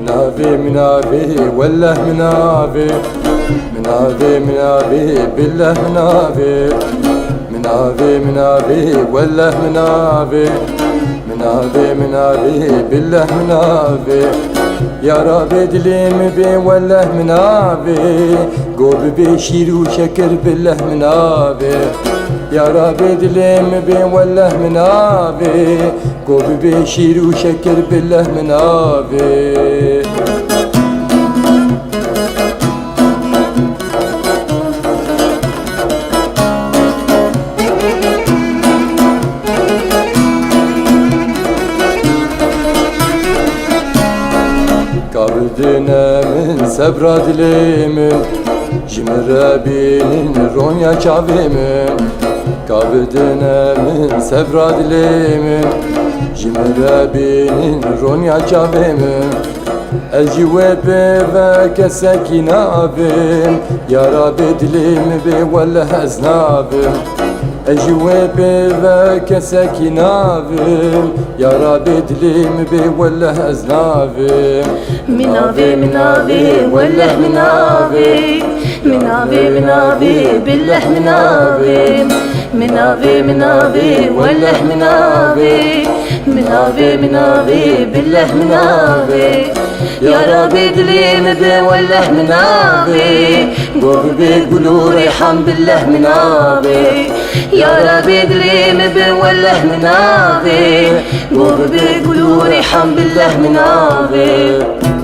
منافي والله منافي بالله منافي والله منافي بالله منافي يا رب دليم بي والله منافي قوب بشير وشكر بالله منافي يا رب دليم بي والله منافي قوب بشير وشكر بالله منافي Kabrdine min sebra dilimin Jimrebinin ronya çavimin Kabrdine min sebra dilimin Jimrebinin ronya çavimin Elcive ve keseki nabim Ya Rabbi dilimi bi velle eznabim Elcive ve keseki nabim Ya Rabbi dilimi bi velle eznabim منافي والله منافي بالله منافي والله منافي بالله منافي يا ربي دليم بي والله منافي قلبي قولوا ريحان بالله منافي يا ربي دليم بي والله منافي قلبي قولوا ريحان بالله منافي